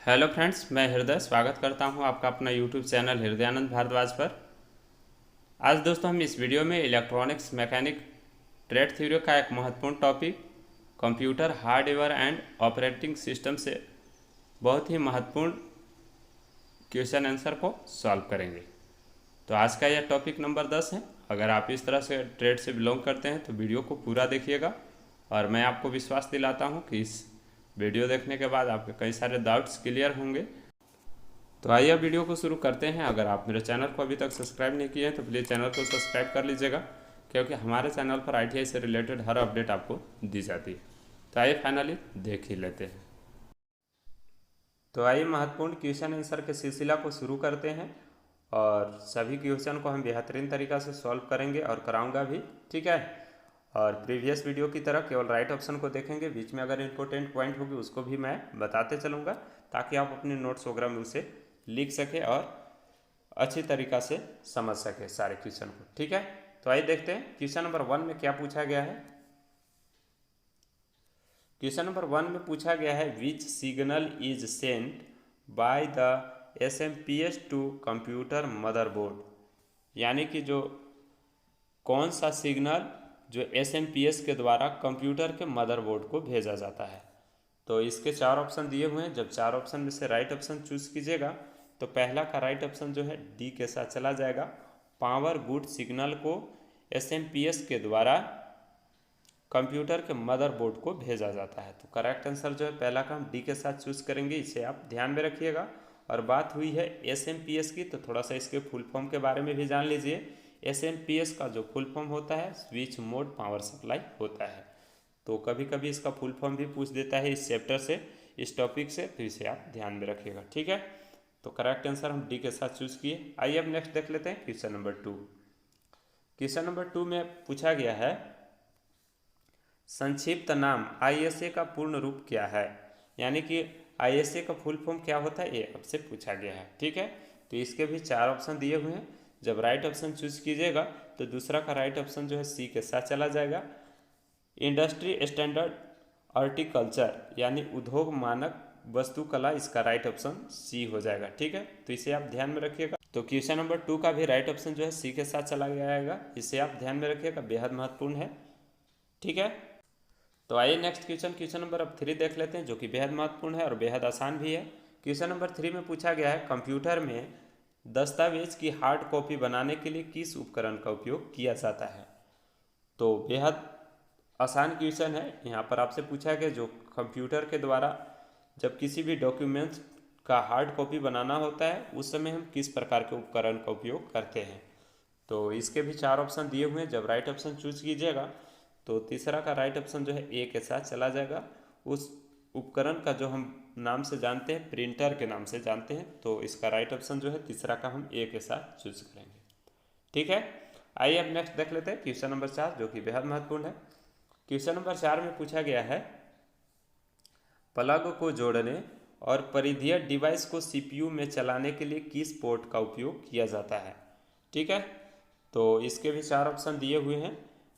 Hello friends, मैं हृदय स्वागत करता हूं आपका अपना यूट्यूब चैनल हृदयानंद भारद्वाज पर। आज दोस्तों हम इस वीडियो में इलेक्ट्रॉनिक्स मैकेनिक ट्रेड थ्योरी का एक महत्वपूर्ण topic computer hardware and operating system से बहुत ही महत्वपूर्ण क्वेश्चन आंसर को सॉल्व करेंगे। तो आज का यह टॉपिक नंबर 10 है। अगर आप इस तरह से ट्रेड से बिलोंग करते हैं तो वीडियो को पूरा देखिएगा और मैं आपको विश्वास दिलाता हूं कि इस वीडियो देखने के बाद आपके कई सारे डाउट्स क्लियर होंगे। तो आइए वीडियो को शुरू करते हैं। अगर आप मेरे चैनल को अभी तक सब्सक्राइब नहीं किए हैं तो प्लीज़ चैनल को सब्सक्राइब कर लीजिएगा, क्योंकि हमारे चैनल पर आईटीआई से रिलेटेड हर अपडेट आपको दी जाती है। तो आइए फाइनली देख ही लेते हैं। तो आइए महत्वपूर्ण क्वेश्चन आंसर के सिलसिला को शुरू करते हैं और सभी क्वेश्चन को हम बेहतरीन तरीका से सॉल्व करेंगे और कराऊंगा भी, ठीक है। और प्रीवियस वीडियो की तरह केवल राइट ऑप्शन को देखेंगे, बीच में अगर इंपॉर्टेंट पॉइंट होगी उसको भी मैं बताते चलूँगा ताकि आप अपने नोट्स वगैरह में उसे लिख सके और अच्छी तरीक़ा से समझ सके सारे क्वेश्चन को, ठीक है। तो आइए देखते हैं क्वेश्चन नंबर 1 में क्या पूछा गया है। क्वेश्चन नंबर 1 में पूछा गया है which signal is sent by the SMPS to computer motherboard, यानी कि जो कौन सा सिग्नल जो एसएमपीएस के द्वारा कंप्यूटर के मदरबोर्ड को भेजा जाता है। तो इसके 4 ऑप्शन दिए हुए हैं। जब 4 ऑप्शन में से राइट ऑप्शन चूज कीजिएगा तो पहला का राइट ऑप्शन जो है डी के साथ चला जाएगा। पावर गुड सिग्नल को एसएमपीएस के द्वारा कंप्यूटर के मदरबोर्ड को भेजा जाता है। तो करेक्ट आंसर जो है पहला का हम डी के साथ चूज करेंगे, इसे आप ध्यान में रखिएगा। और बात हुई है एसएमपीएस की, तो थोड़ा सा इसके फुल फॉर्म के बारे में भी जान लीजिए। एसएमपीएस का जो फुल फॉर्म होता है स्विच मोड पावर सप्लाई होता है। तो कभी कभी इसका फुल फॉर्म भी पूछ देता है इस चैप्टर से, इस टॉपिक से, तो इसे आप ध्यान में रखिएगा, ठीक है। तो करेक्ट आंसर हम डी के साथ चूज किए। आइए अब नेक्स्ट देख लेते हैं क्वेश्चन नंबर 2। क्वेश्चन नंबर 2 में पूछा गया है संक्षिप्त नाम आईएसए का पूर्ण रूप क्या है, यानी कि आईएसए का फुल फॉर्म क्या होता है, ये आपसे पूछा गया है, ठीक है। तो इसके भी 4 ऑप्शन दिए हुए हैं। जब राइट ऑप्शन चूज कीजिएगा तो दूसरा का राइट ऑप्शन जो है सी के साथ चला जाएगा। इंडस्ट्री स्टैंडर्ड आर्टिकल्चर, यानी उद्योग मानक वस्तुकला, इसका राइट ऑप्शन सी हो जाएगा, ठीक है। तो इसे आप ध्यान में रखिएगा। तो क्वेश्चन नंबर 2 का भी राइट ऑप्शन जो है सी के साथ चला जाएगा, इसे आप ध्यान में रखिएगा, बेहद महत्वपूर्ण है, ठीक है। तो आइए नेक्स्ट क्वेश्चन नंबर अब 3 देख लेते हैं, जो कि बेहद महत्वपूर्ण है और बेहद आसान भी है। क्वेश्चन नंबर 3 में पूछा गया है कंप्यूटर में दस्तावेज की हार्ड कॉपी बनाने के लिए किस उपकरण का उपयोग किया जाता है। तो बेहद आसान क्वेश्चन है। यहाँ पर आपसे पूछा गया जो कंप्यूटर के द्वारा जब किसी भी डॉक्यूमेंट्स का हार्ड कॉपी बनाना होता है उस समय हम किस प्रकार के उपकरण का उपयोग करते हैं। तो इसके भी 4 ऑप्शन दिए हुए हैं। जब राइट ऑप्शन चूज कीजिएगा तो तीसरा का राइट ऑप्शन जो है ए के साथ चला जाएगा। उस उपकरण का जो हम नाम से जानते हैं, प्रिंटर के नाम से जानते हैं, तो इसका राइट ऑप्शन जो है तीसरा का हम ए के साथ चूज करेंगे, ठीक है। आइए अब नेक्स्ट देख लेते हैं क्वेश्चन नंबर 4, जो कि बेहद महत्वपूर्ण है। क्वेश्चन नंबर 4 में पूछा गया है प्लग को जोड़ने और परिधीय डिवाइस को सीपीयू में चलाने के लिए किस पोर्ट का उपयोग किया जाता है, ठीक है। तो इसके भी 4 ऑप्शन दिए हुए हैं।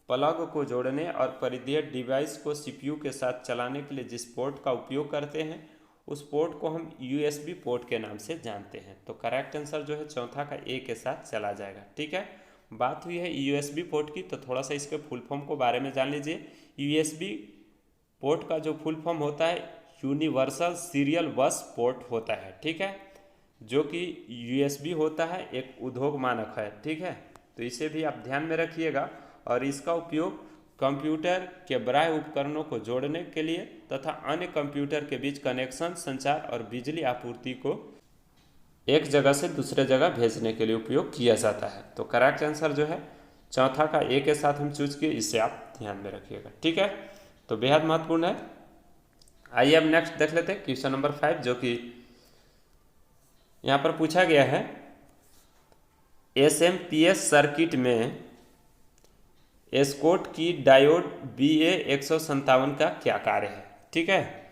प्लग को जोड़ने और परिधीय डिवाइस को सीपीयू के साथ चलाने के लिए जिस पोर्ट का उपयोग करते हैं उस पोर्ट को हम यूएसबी पोर्ट के नाम से जानते हैं। तो करेक्ट आंसर जो है चौथा का ए के साथ चला जाएगा, ठीक है। बात हुई है यूएसबी पोर्ट की, तो थोड़ा सा इसके फुल फॉर्म को बारे में जान लीजिए। यूएसबी पोर्ट का जो फुल फॉर्म होता है यूनिवर्सल सीरियल बस पोर्ट होता है, ठीक है। जो कि यूएसबी होता है एक उद्योग मानक है, ठीक है। तो इसे भी आप ध्यान में रखिएगा और इसका उपयोग कंप्यूटर के बाह्य उपकरणों को जोड़ने के लिए तथा अन्य कंप्यूटर के बीच कनेक्शन, संचार और बिजली आपूर्ति को एक जगह से दूसरे जगह भेजने के लिए उपयोग किया जाता है। तो करेक्ट आंसर जो है चौथा का ए के साथ हम चूज किए, इसे आप ध्यान में रखिएगा, ठीक है। तो बेहद महत्वपूर्ण है। आइए अब नेक्स्ट देख लेते हैं क्वेश्चन नंबर 5, जो कि यहाँ पर पूछा गया है एसएमपीएस सर्किट में एस्कॉट की डायोड BA157 का क्या कार्य है, ठीक है।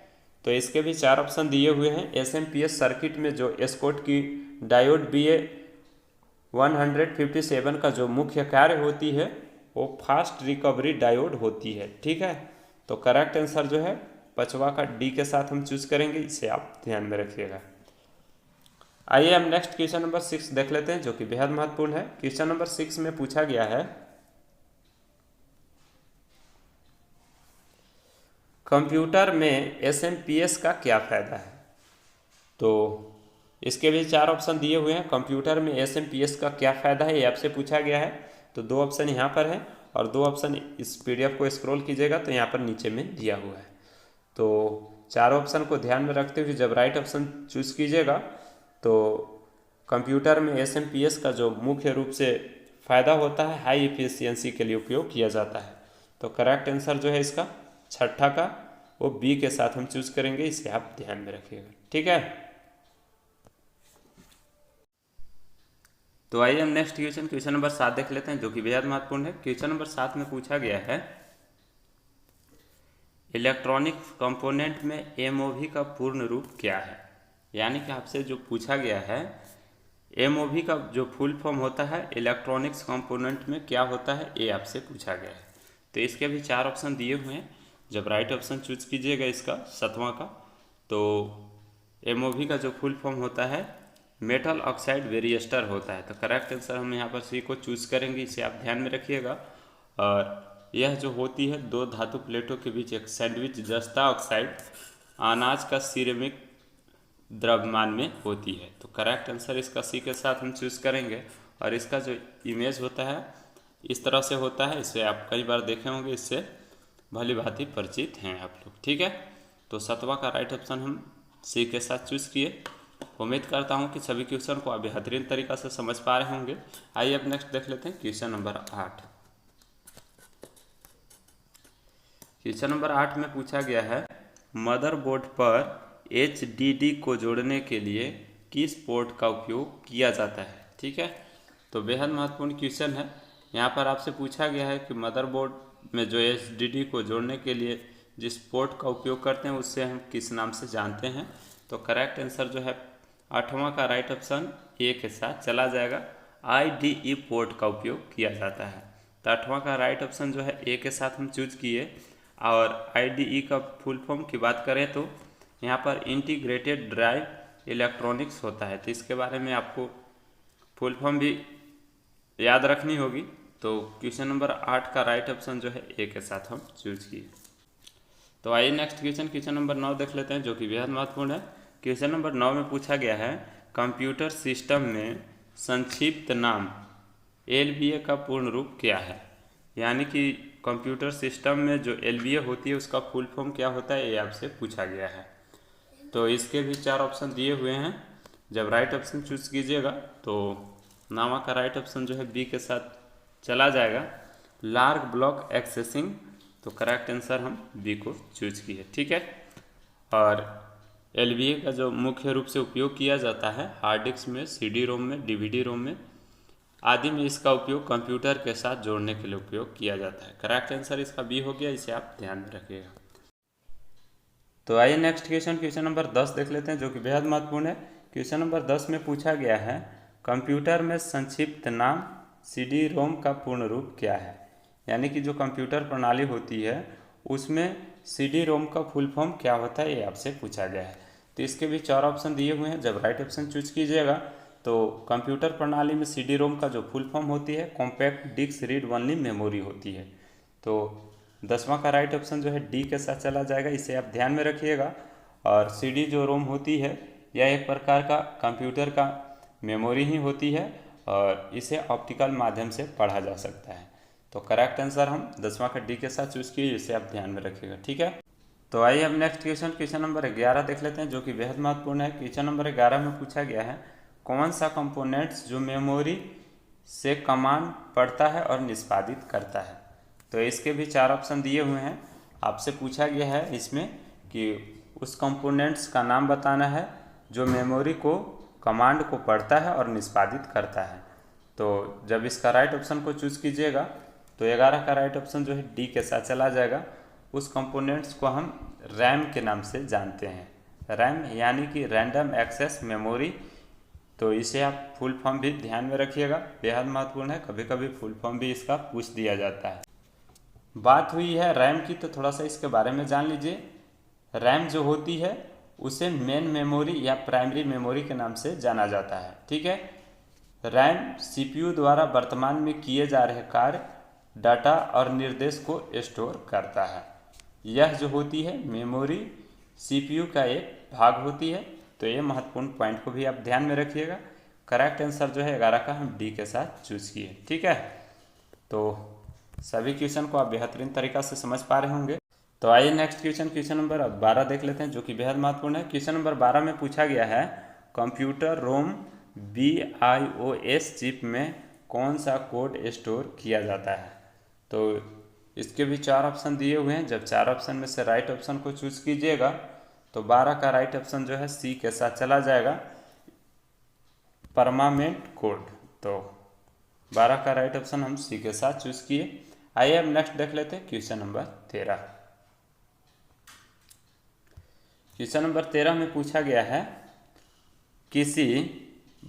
तो इसके भी 4 ऑप्शन दिए हुए हैं। एसएमपीएस सर्किट में जो एस्कॉट की डायोड BA157 का जो मुख्य कार्य होती है वो फास्ट रिकवरी डायोड होती है, ठीक है। तो करेक्ट आंसर जो है पांचवा का डी के साथ हम चूज करेंगे, इसे आप ध्यान में रखिएगा। आइए हम नेक्स्ट क्वेश्चन नंबर 6 देख लेते हैं, जो कि बेहद महत्वपूर्ण है। क्वेश्चन नंबर 6 में पूछा गया है कंप्यूटर में SMPS का क्या फायदा है। तो इसके भी 4 ऑप्शन दिए हुए हैं। कंप्यूटर में SMPS का क्या फायदा है, ये आपसे पूछा गया है। तो 2 ऑप्शन यहाँ पर है और 2 ऑप्शन इस PDF को स्क्रॉल कीजिएगा तो यहाँ पर नीचे में दिया हुआ है। तो 4 ऑप्शन को ध्यान में रखते हुए जब राइट ऑप्शन चूज कीजिएगा तो कंप्यूटर में SMPS का जो मुख्य रूप से फ़ायदा होता है, हाई एफिशिएंसी के लिए उपयोग किया जाता है। तो करेक्ट आंसर जो है इसका छठा का वो बी के साथ हम चूज करेंगे, इसे आप ध्यान में रखिएगा। ठीक है, तो आइए हम नेक्स्ट क्वेश्चन नंबर 7 देख लेते हैं, जो कि बेहद महत्वपूर्ण है। क्वेश्चन नंबर 7 में पूछा गया है इलेक्ट्रॉनिक्स कंपोनेंट में MOV का पूर्ण रूप क्या है। यानी कि आपसे जो पूछा गया है MOV का जो फुल फॉर्म होता है इलेक्ट्रॉनिक्स कंपोनेंट में क्या होता है, ये आपसे पूछा गया है। तो इसके भी 4 ऑप्शन दिए हुए हैं। जब राइट ऑप्शन चूज कीजिएगा इसका 7वां का, तो MOV का जो फुल फॉर्म होता है मेटल ऑक्साइड वेरिएस्टर होता है। तो करेक्ट आंसर हम यहाँ पर सी को चूज करेंगे, इसे आप ध्यान में रखिएगा। और यह जो होती है 2 धातु प्लेटों के बीच एक सैंडविच जस्ता ऑक्साइड अनाज का सिरेमिक द्रव्यमान में होती है। तो करेक्ट आंसर इसका सी के साथ हम चूज करेंगे। और इसका जो इमेज होता है इस तरह से होता है, इसे आप कई बार देखे होंगे, इससे भली भांति परिचित हैं आप लोग। ठीक है, तो 7वां का राइट ऑप्शन हम सी के साथ चूज किए। उम्मीद करता हूं कि सभी क्वेश्चन को आप बेहतरीन तरीका से समझ पा रहे होंगे। आइए अब नेक्स्ट देख लेते हैं क्वेश्चन नंबर 8। क्वेश्चन नंबर 8 में पूछा गया है मदरबोर्ड पर HDD को जोड़ने के लिए किस पोर्ट का उपयोग किया जाता है। ठीक है, तो बेहद महत्वपूर्ण क्वेश्चन है। यहाँ पर आपसे पूछा गया है कि मदरबोर्ड में जो HDD को जोड़ने के लिए जिस पोर्ट का उपयोग करते हैं उससे हम किस नाम से जानते हैं। तो करेक्ट आंसर जो है 8वां का राइट ऑप्शन ए के साथ चला जाएगा, IDE पोर्ट का उपयोग किया जाता है। तो 8वां का राइट ऑप्शन जो है ए के साथ हम चूज किए। और IDE का फुल फॉर्म की बात करें तो यहाँ पर इंटीग्रेटेड ड्राइव इलेक्ट्रॉनिक्स होता है। तो इसके बारे में आपको फुल फॉर्म भी याद रखनी होगी। तो क्वेश्चन नंबर 8 का राइट ऑप्शन जो है ए के साथ हम चूज किए। तो आइए नेक्स्ट क्वेश्चन नंबर 9 देख लेते हैं, जो कि बेहद महत्वपूर्ण है। क्वेश्चन नंबर 9 में पूछा गया है कंप्यूटर सिस्टम में संक्षिप्त नाम LBA का पूर्ण रूप क्या है। यानी कि कंप्यूटर सिस्टम में जो LBA होती है उसका फुल फॉर्म क्या होता है, ये आपसे पूछा गया है। तो इसके भी 4 ऑप्शन दिए हुए हैं। जब राइट ऑप्शन चूज कीजिएगा तो 9वां का राइट ऑप्शन जो है बी के साथ चला जाएगा, लार्ज ब्लॉक एक्सेसिंग। तो करेक्ट आंसर हम बी को चूज किए। ठीक है, और LBA का जो मुख्य रूप से उपयोग किया जाता है हार्ड डिस्क में, CD-ROM में, DVD-ROM में आदि में इसका उपयोग कंप्यूटर के साथ जोड़ने के लिए उपयोग किया जाता है। करेक्ट आंसर इसका बी हो गया, इसे आप ध्यान में रखिएगा। तो आइए नेक्स्ट क्वेश्चन नंबर 10 देख लेते हैं, जो कि बेहद महत्वपूर्ण है। क्वेश्चन नंबर 10 में पूछा गया है कंप्यूटर में संक्षिप्त नाम CD-ROM का पूर्ण रूप क्या है। यानी कि जो कंप्यूटर प्रणाली होती है उसमें CD-ROM का फुल फॉर्म क्या होता है, ये आपसे पूछा गया है। तो इसके भी 4 ऑप्शन दिए हुए हैं। जब राइट ऑप्शन चूज कीजिएगा तो कंप्यूटर प्रणाली में CD-ROM का जो फुल फॉर्म होती है compact disc read only memory होती है। तो 10वां का राइट ऑप्शन जो है डी के साथ चला जाएगा, इसे आप ध्यान में रखिएगा। और CD जो रोम होती है यह एक प्रकार का कंप्यूटर का मेमोरी ही होती है और इसे ऑप्टिकल माध्यम से पढ़ा जा सकता है। तो करेक्ट आंसर हम 10वां का डी के साथ चूज किए, इसे आप ध्यान में रखिएगा। ठीक है, तो आइए हम नेक्स्ट क्वेश्चन नंबर 11 देख लेते हैं, जो कि बेहद महत्वपूर्ण है। क्वेश्चन नंबर 11 में पूछा गया है कौन सा कंपोनेंट्स जो मेमोरी से कमांड पढ़ता है और निष्पादित करता है। तो इसके भी 4 ऑप्शन दिए हुए हैं। आपसे पूछा गया है इसमें कि उस कंपोनेंट्स का नाम बताना है जो मेमोरी को कमांड को पढ़ता है और निष्पादित करता है। तो जब इसका राइट ऑप्शन को चूज कीजिएगा तो 11 का राइट ऑप्शन जो है डी के साथ चला जाएगा। उस कंपोनेंट्स को हम रैम के नाम से जानते हैं। रैम यानी कि रैंडम एक्सेस मेमोरी। तो इसे आप फुल फॉर्म भी ध्यान में रखिएगा, बेहद महत्वपूर्ण है। कभी कभी फुल फॉर्म भी इसका पूछ दिया जाता है। बात हुई है रैम की, तो थोड़ा सा इसके बारे में जान लीजिए। रैम जो होती है उसे मेन मेमोरी या प्राइमरी मेमोरी के नाम से जाना जाता है। ठीक है, रैम सीपीयू द्वारा वर्तमान में किए जा रहे कार्य, डाटा और निर्देश को स्टोर करता है। यह जो होती है मेमोरी सीपीयू का एक भाग होती है। तो ये महत्वपूर्ण पॉइंट को भी आप ध्यान में रखिएगा। करेक्ट आंसर जो है 11 का हम डी के साथ चूज किए। ठीक है, तो सभी क्वेश्चन को आप बेहतरीन तरीका से समझ पा रहे होंगे। तो आइए नेक्स्ट क्वेश्चन नंबर 12 देख लेते हैं, जो कि बेहद महत्वपूर्ण है। क्वेश्चन नंबर 12 में पूछा गया है कंप्यूटर रोम BIOS चिप में कौन सा कोड स्टोर किया जाता है। तो इसके भी 4 ऑप्शन दिए हुए हैं। जब 4 ऑप्शन में से राइट ऑप्शन को चूज कीजिएगा तो 12 का राइट ऑप्शन जो है सी के साथ चला जाएगा, परमानेंट कोड। तो 12 का राइट ऑप्शन हम सी के साथ चूज किए। आइए अब नेक्स्ट देख लेते हैं क्वेश्चन नंबर 13। क्वेश्चन नंबर 13 में पूछा गया है किसी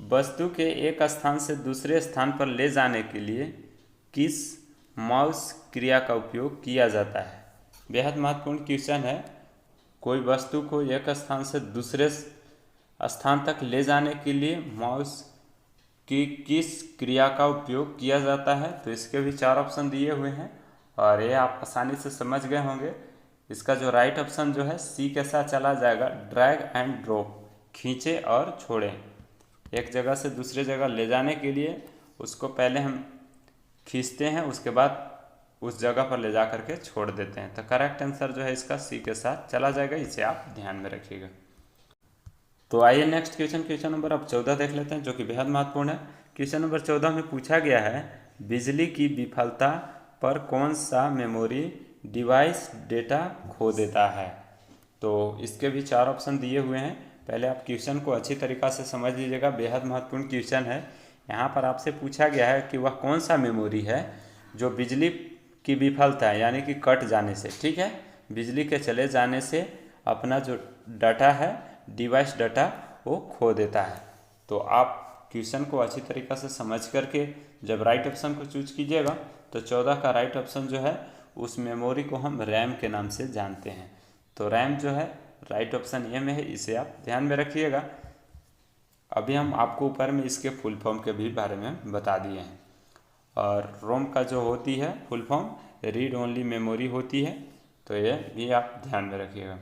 वस्तु के एक स्थान से दूसरे स्थान पर ले जाने के लिए किस माउस क्रिया का उपयोग किया जाता है। बेहद महत्वपूर्ण क्वेश्चन है। कोई वस्तु को एक स्थान से दूसरे स्थान तक ले जाने के लिए माउस की किस क्रिया का उपयोग किया जाता है। तो इसके भी 4 ऑप्शन दिए हुए हैं और ये आप आसानी से समझ गए होंगे। इसका जो राइट ऑप्शन जो है सी के साथ चला जाएगा, ड्रैग एंड ड्रॉप, खींचे और छोड़ें। एक जगह से दूसरे जगह ले जाने के लिए उसको पहले हम खींचते हैं, उसके बाद उस जगह पर ले जा करके छोड़ देते हैं। तो करेक्ट आंसर जो है इसका सी के साथ चला जाएगा, इसे आप ध्यान में रखिएगा। तो आइए नेक्स्ट क्वेश्चन नंबर अब 14 देख लेते हैं, जो कि बेहद महत्वपूर्ण है। क्वेश्चन नंबर 14 में पूछा गया है बिजली की विफलता पर कौन सा मेमोरी डिवाइस डेटा खो देता है। तो इसके भी 4 ऑप्शन दिए हुए हैं। पहले आप क्वेश्चन को अच्छी तरीक़ा से समझ लीजिएगा, बेहद महत्वपूर्ण क्वेश्चन है। यहाँ पर आपसे पूछा गया है कि वह कौन सा मेमोरी है जो बिजली की विफलता है यानी कि कट जाने से, ठीक है, बिजली के चले जाने से अपना जो डाटा है, डिवाइस डाटा, वो खो देता है। तो आप क्वेश्चन को अच्छी तरीक़ा से समझ करके जब राइट ऑप्शन को चूज कीजिएगा तो 14 का राइट ऑप्शन जो है उस मेमोरी को हम रैम के नाम से जानते हैं। तो रैम जो है राइट ऑप्शन ए में है, इसे आप ध्यान में रखिएगा। अभी हम आपको ऊपर में इसके फुल फॉर्म के भी बारे में बता दिए हैं। और रोम का जो होती है full form read only memory होती है, तो ये भी आप ध्यान में रखिएगा।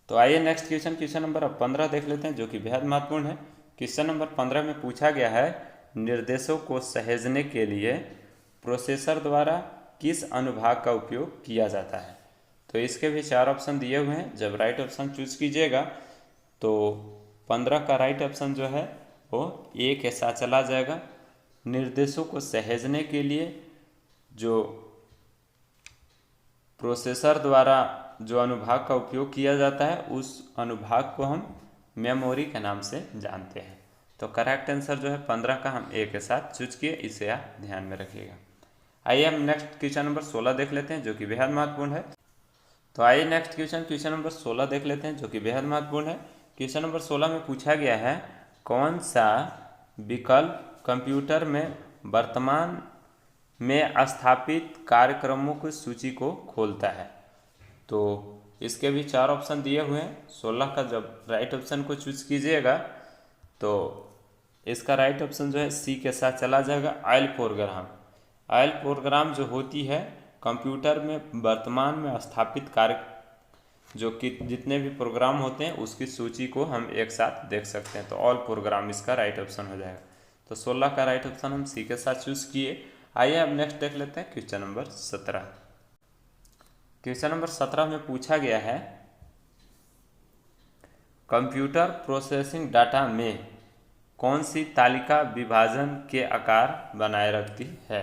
तो आइए नेक्स्ट क्वेश्चन नंबर 15 देख लेते हैं, जो कि बेहद महत्वपूर्ण है। क्वेश्चन नंबर 15 में पूछा गया है निर्देशों को सहेजने के लिए प्रोसेसर द्वारा किस अनुभाग का उपयोग किया जाता है। तो इसके भी 4 ऑप्शन दिए हुए हैं। जब राइट ऑप्शन चूज कीजिएगा तो 15 का राइट ऑप्शन जो है वो ए के साथ चला जाएगा। निर्देशों को सहेजने के लिए जो प्रोसेसर द्वारा जो अनुभाग का उपयोग किया जाता है उस अनुभाग को हम मेमोरी के नाम से जानते हैं। तो करेक्ट आंसर जो है 15 का हम ए के साथ चूज किए, इसे आप ध्यान में रखिएगा। आइए हम नेक्स्ट क्वेश्चन नंबर 16 देख लेते हैं, जो कि बेहद महत्वपूर्ण है। तो आइए नेक्स्ट क्वेश्चन नंबर 16 देख लेते हैं, जो कि बेहद महत्वपूर्ण है। क्वेश्चन नंबर 16 में पूछा गया है कौन सा विकल्प कंप्यूटर में वर्तमान में स्थापित कार्यक्रमों की सूची को खोलता है। तो इसके भी 4 ऑप्शन दिए हुए हैं। 16 का जब राइट ऑप्शन को चूज कीजिएगा तो इसका राइट ऑप्शन जो है सी के साथ चला जाएगा, आयल प्रोग्राम। आयल प्रोग्राम जो होती है कंप्यूटर में वर्तमान में स्थापित कार्य जो कि जितने भी प्रोग्राम होते हैं उसकी सूची को हम एक साथ देख सकते हैं। तो ऑल प्रोग्राम इसका राइट ऑप्शन हो जाएगा। तो 16 का राइट ऑप्शन हम सी के साथ चूज किए। आइए अब नेक्स्ट देख लेते हैं क्वेश्चन नंबर 17। क्वेश्चन नंबर 17 में पूछा गया है कंप्यूटर प्रोसेसिंग डाटा में कौन सी तालिका विभाजन के आकार बनाए रखती है।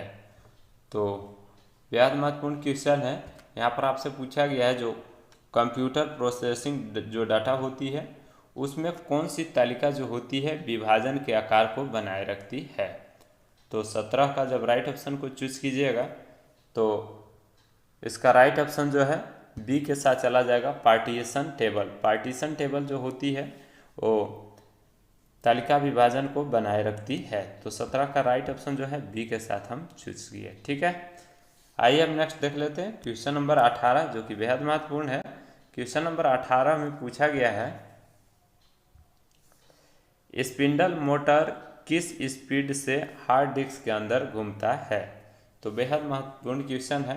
तो बेहद महत्वपूर्ण क्वेश्चन है। यहाँ पर आपसे पूछा गया है जो कंप्यूटर प्रोसेसिंग जो डाटा होती है उसमें कौन सी तालिका जो होती है विभाजन के आकार को बनाए रखती है। तो 17 का जब राइट ऑप्शन को चूज कीजिएगा तो इसका राइट ऑप्शन जो है बी के साथ चला जाएगा, पार्टीशन टेबल। पार्टीशन टेबल जो होती है वो तालिका विभाजन को बनाए रखती है। तो 17 का राइट ऑप्शन जो है बी के साथ हम चूज किए, ठीक है। आइए अब नेक्स्ट देख लेते हैं क्वेश्चन नंबर 18, जो कि बेहद महत्वपूर्ण है। क्वेश्चन नंबर 18 में पूछा गया है स्पिंडल मोटर किस स्पीड से हार्ड डिस्क के अंदर घूमता है। तो बेहद महत्वपूर्ण क्वेश्चन है।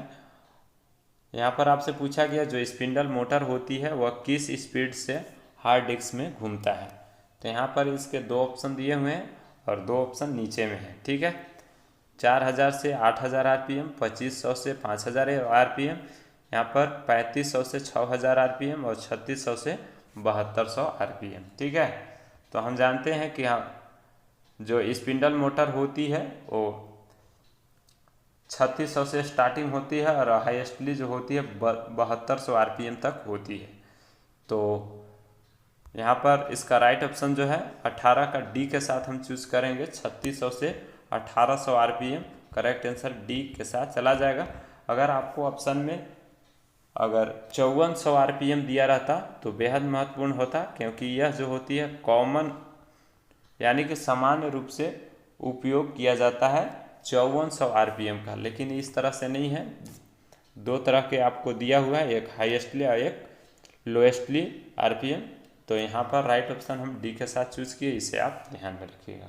यहाँ पर आपसे पूछा गया जो स्पिंडल मोटर होती है वह किस स्पीड से हार्ड डिस्क में घूमता है। तो यहाँ पर इसके दो ऑप्शन दिए हुए हैं और दो ऑप्शन नीचे में है। ठीक है, 4000 से 8000 RPM, 2500 से 5000 RPM, यहाँ पर 3500 से 6000 RPM और 3600 से 7200 RPM। ठीक है, तो हम जानते हैं कि हाँ जो स्पिंडल मोटर होती है वो 3600 से स्टार्टिंग होती है और हाईएस्टली जो होती है 7200 RPM तक होती है। तो यहाँ पर इसका राइट ऑप्शन जो है 18 का डी के साथ हम चूज करेंगे। 3600 से 1800 RPM करेक्ट आंसर डी के साथ चला जाएगा। अगर आपको ऑप्शन में अगर 5400 RPM दिया रहता तो बेहद महत्वपूर्ण होता, क्योंकि यह जो होती है कॉमन यानी कि सामान्य रूप से उपयोग किया जाता है 5400 RPM का, लेकिन इस तरह से नहीं है। दो तरह के आपको दिया हुआ है, एक हाईएस्टली और एक लोएस्टली RPM। तो यहाँ पर राइट ऑप्शन हम डी के साथ चूज किए, इसे आप ध्यान में रखिएगा।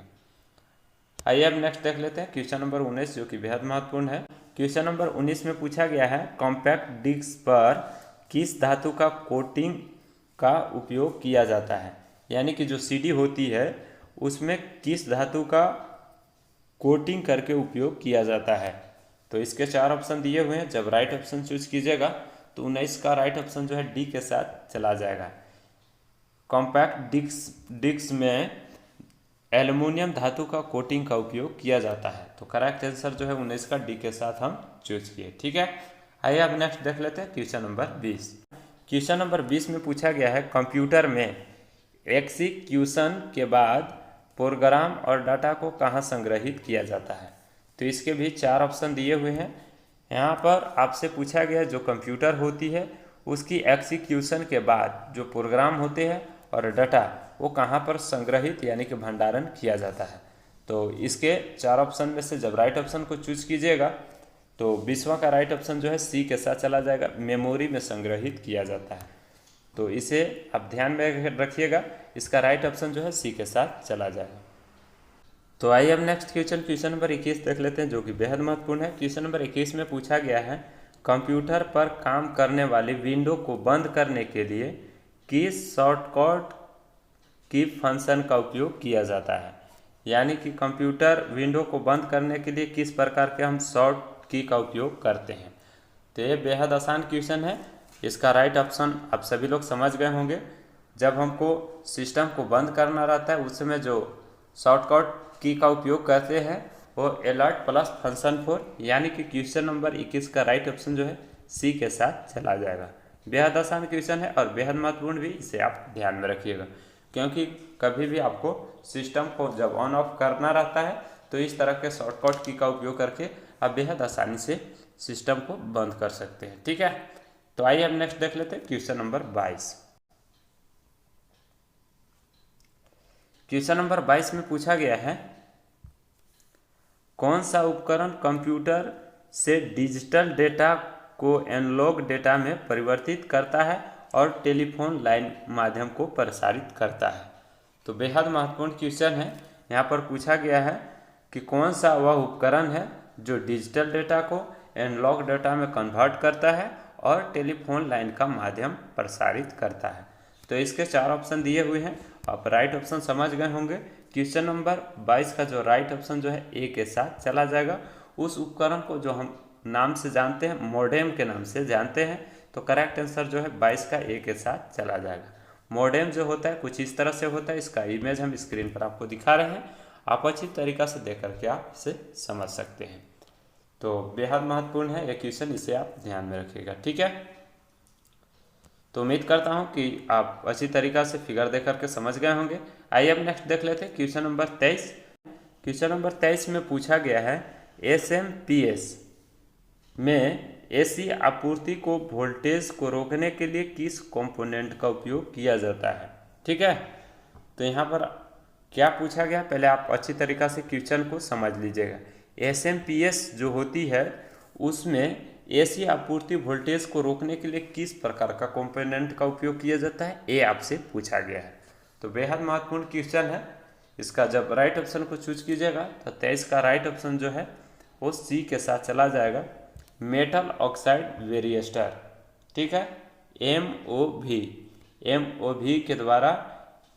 आइए अब नेक्स्ट देख लेते हैं क्वेश्चन नंबर 19 जो कि बेहद महत्वपूर्ण है। क्वेश्चन नंबर 19 में पूछा गया है कॉम्पैक्ट डिस्क पर किस धातु का कोटिंग का उपयोग किया जाता है। यानी कि जो सीडी होती है उसमें किस धातु का कोटिंग करके उपयोग किया जाता है। तो इसके चार ऑप्शन दिए हुए हैं। जब राइट ऑप्शन चूज कीजिएगा तो 19 का राइट ऑप्शन जो है डी के साथ चला जाएगा। कॉम्पैक्ट डिस्क में एल्युमिनियम धातु का कोटिंग का उपयोग किया जाता है। तो करेक्ट आंसर जो है 19 का डी के साथ हम चूज किए। ठीक है, आइए अब नेक्स्ट देख लेते हैं क्वेश्चन नंबर 20। क्वेश्चन नंबर 20 में पूछा गया है कंप्यूटर में एग्जीक्यूशन के बाद प्रोग्राम और डाटा को कहाँ संग्रहित किया जाता है। तो इसके भी चार ऑप्शन दिए हुए हैं। यहाँ पर आपसे पूछा गया जो कंप्यूटर होती है उसकी एग्जीक्यूशन के बाद जो प्रोग्राम होते हैं और डाटा वो कहाँ पर संग्रहित यानी कि भंडारण किया जाता है। तो इसके चार ऑप्शन में से जब राइट ऑप्शन को चूज कीजिएगा तो 20वां का राइट ऑप्शन जो है सी के साथ चला जाएगा, मेमोरी में संग्रहित किया जाता है। तो इसे आप ध्यान में रखिएगा, इसका राइट ऑप्शन जो है सी के साथ चला जाएगा। तो आइए अब नेक्स्ट क्वेश्चन नंबर 21 देख लेते हैं जो कि बेहद महत्वपूर्ण है। क्वेश्चन नंबर 21 में पूछा गया है कंप्यूटर पर काम करने वाली विंडो को बंद करने के लिए किस शॉर्टकट की फंक्शन का उपयोग किया जाता है। यानी कि कंप्यूटर विंडो को बंद करने के लिए किस प्रकार के हम शॉर्ट की का उपयोग करते हैं। तो ये बेहद आसान क्वेश्चन है। इसका राइट ऑप्शन आप सभी लोग समझ गए होंगे। जब हमको सिस्टम को बंद करना रहता है उस समय जो शॉर्टकट की का उपयोग करते हैं वो अलर्ट प्लस फंक्शन 4, यानी कि क्वेश्चन नंबर 21 का राइट ऑप्शन जो है सी के साथ चला जाएगा। बेहद आसान क्वेश्चन है और बेहद महत्वपूर्ण भी, इसे आप ध्यान में रखिएगा, क्योंकि कभी भी आपको सिस्टम को जब ऑन ऑफ करना रहता है तो इस तरह के शॉर्टकट की का उपयोग करके आप बेहद आसानी से सिस्टम को बंद कर सकते हैं। ठीक है, तो आइए अब नेक्स्ट देख लेते हैं क्वेश्चन नंबर 22। क्वेश्चन नंबर 22 में पूछा गया है कौन सा उपकरण कंप्यूटर से डिजिटल डेटा को एनालॉग डेटा में परिवर्तित करता है और टेलीफोन लाइन माध्यम को प्रसारित करता है। तो बेहद महत्वपूर्ण क्वेश्चन है। यहाँ पर पूछा गया है कि कौन सा वह उपकरण है जो डिजिटल डेटा को एनालॉग डेटा में कन्वर्ट करता है और टेलीफोन लाइन का माध्यम प्रसारित करता है। तो इसके चार ऑप्शन दिए हुए हैं, आप राइट ऑप्शन समझ गए होंगे। क्वेश्चन नंबर 22 का जो राइट ऑप्शन जो है ए के साथ चला जाएगा। उस उपकरण को जो हम नाम से जानते हैं, मोडेम के नाम से जानते हैं, तो करेक्ट आंसर जो है 22 का ए के साथ चला जाएगा। मोडेम जो होता है कुछ इस तरह से होता है, इसका इमेज हम स्क्रीन पर आपको दिखा रहे हैं, आप अच्छी तरीक़ा से देख करके आप इसे समझ सकते हैं। तो बेहद महत्वपूर्ण है ये क्वेश्चन, इसे आप ध्यान में रखिएगा। ठीक है, तो उम्मीद करता हूं कि आप अच्छी तरीक़ा से फिगर देख करके समझ गए होंगे। आइए अब नेक्स्ट देख लेते हैं क्वेश्चन नंबर 23। क्वेश्चन नंबर 23 में पूछा गया है SMPS में एसी आपूर्ति को वोल्टेज को रोकने के लिए किस कंपोनेंट का उपयोग किया जाता है। ठीक है, तो यहाँ पर क्या पूछा गया, पहले आप अच्छी तरीक़ा से क्वेश्चन को समझ लीजिएगा। SMPS जो होती है उसमें एसी आपूर्ति वोल्टेज को रोकने के लिए किस प्रकार का कंपोनेंट का उपयोग किया जाता है, ये आपसे पूछा गया है। तो बेहद महत्वपूर्ण क्वेश्चन है। इसका जब राइट ऑप्शन को चूज कीजिएगा तो 23 का राइट ऑप्शन जो है वो सी के साथ चला जाएगा, मेटल ऑक्साइड वेरिएस्टर। ठीक है, MOV के द्वारा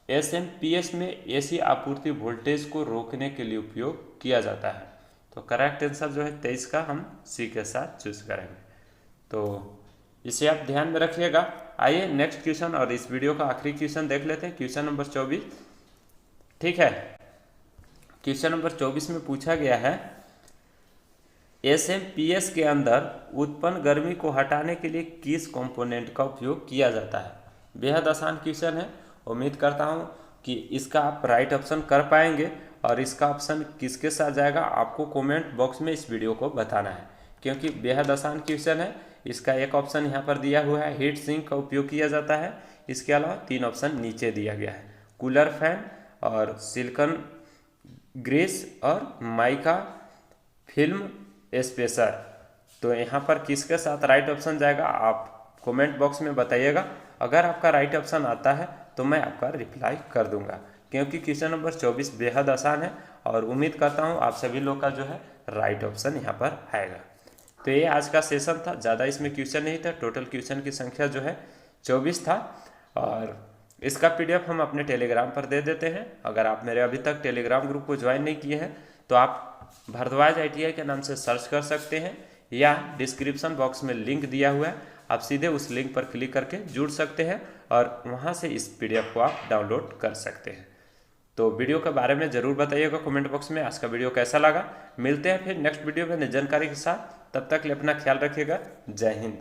SMPS में एसी आपूर्ति वोल्टेज को रोकने के लिए उपयोग किया जाता है। तो करेक्ट आंसर जो है 23 का हम सी के साथ चूज करेंगे। तो इसे आप ध्यान में रखिएगा। आइए नेक्स्ट क्वेश्चन और इस वीडियो का आखिरी क्वेश्चन देख लेते हैं, क्वेश्चन नंबर 24। ठीक है, क्वेश्चन नंबर 24 में पूछा गया है SMPS के अंदर उत्पन्न गर्मी को हटाने के लिए किस कंपोनेंट का उपयोग किया जाता है। बेहद आसान क्वेश्चन है, उम्मीद करता हूँ कि इसका आप राइट ऑप्शन कर पाएंगे और इसका ऑप्शन किसके साथ जाएगा आपको कमेंट बॉक्स में इस वीडियो को बताना है, क्योंकि बेहद आसान क्वेश्चन है। इसका एक ऑप्शन यहाँ पर दिया हुआ है, हीट सिंक का उपयोग किया जाता है। इसके अलावा 3 ऑप्शन नीचे दिया गया है, कूलर फैन और सिलिकॉन ग्रीस और माइका फिल्म स्पेसर। तो यहाँ पर किसके साथ राइट ऑप्शन जाएगा आप कमेंट बॉक्स में बताइएगा। अगर आपका राइट ऑप्शन आता है तो मैं आपका रिप्लाई कर दूंगा, क्योंकि क्वेश्चन नंबर 24 बेहद आसान है और उम्मीद करता हूँ आप सभी लोग का जो है राइट ऑप्शन यहाँ पर आएगा। तो ये आज का सेशन था, ज़्यादा इसमें क्वेश्चन नहीं था। टोटल क्वेश्चन की संख्या जो है 24 था और इसका PDF हम अपने टेलीग्राम पर दे देते हैं। अगर आप मेरे अभी तक टेलीग्राम ग्रुप को ज्वाइन नहीं किए हैं तो आप भारद्वाज ITI के नाम से सर्च कर सकते हैं या डिस्क्रिप्शन बॉक्स में लिंक दिया हुआ है, आप सीधे उस लिंक पर क्लिक करके जुड़ सकते हैं और वहां से इस PDF को आप डाउनलोड कर सकते हैं। तो वीडियो के बारे में ज़रूर बताइएगा कमेंट बॉक्स में आज का वीडियो कैसा लगा। मिलते हैं फिर नेक्स्ट वीडियो में नई जानकारी के साथ, तब तक के लिए अपना ख्याल रखिएगा। जय हिंद।